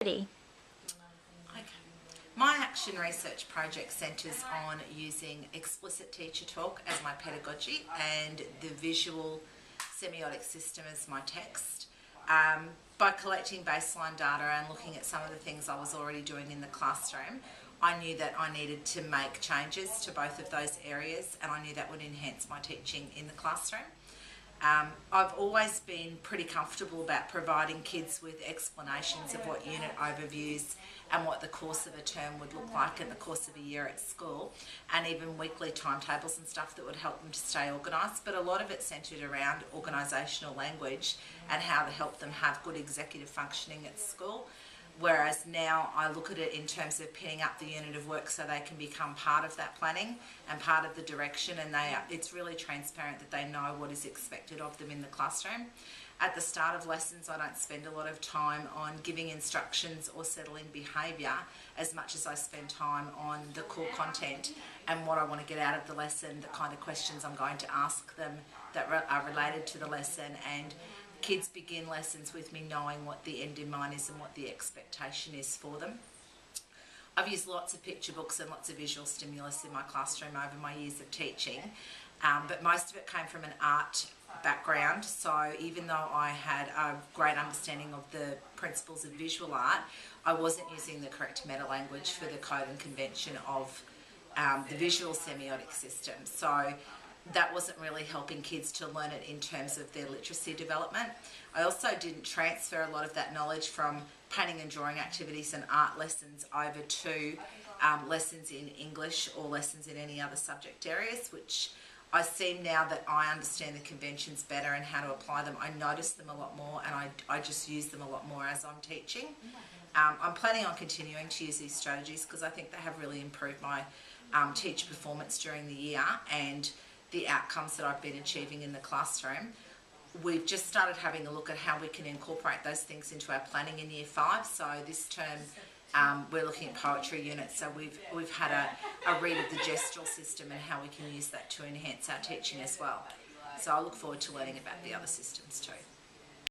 activity? Okay. My action research project centres on using explicit teacher talk as my pedagogy and the visual semiotic system as my text. By collecting baseline data and looking at some of the things I was already doing in the classroom, I knew that I needed to make changes to both of those areas, and I knew that would enhance my teaching in the classroom. I've always been pretty comfortable about providing kids with explanations of what unit overviews and what the course of a term would look like in the course of a year at school, and even weekly timetables and stuff that would help them to stay organised. But a lot of it centred around organisational language and how to help them have good executive functioning at school. Whereas now I look at it in terms of pinning up the unit of work so they can become part of that planning and part of the direction, and it's really transparent that they know what is expected of them in the classroom. At the start of lessons, I don't spend a lot of time on giving instructions or settling behaviour as much as I spend time on the core content and what I want to get out of the lesson, the kind of questions I'm going to ask them that are related to the lesson, and kids begin lessons with me knowing what the end in mind is and what the expectation is for them. I've used lots of picture books and lots of visual stimulus in my classroom over my years of teaching, but most of it came from an art background. So even though I had a great understanding of the principles of visual art, I wasn't using the correct meta language for the code and convention of the visual semiotic system. So that wasn't really helping kids to learn it in terms of their literacy development. I also didn't transfer a lot of that knowledge from painting and drawing activities and art lessons over to lessons in English or lessons in any other subject areas, which I see now that I understand the conventions better and how to apply them. I notice them a lot more, and I just use them a lot more as I'm teaching. I'm planning on continuing to use these strategies because I think they have really improved my teacher performance during the year and the outcomes that I've been achieving in the classroom. We've just started having a look at how we can incorporate those things into our planning in Year 5. So this term we're looking at poetry units, so we've had a read of the gestural system and how we can use that to enhance our teaching as well. So I look forward to learning about the other systems too.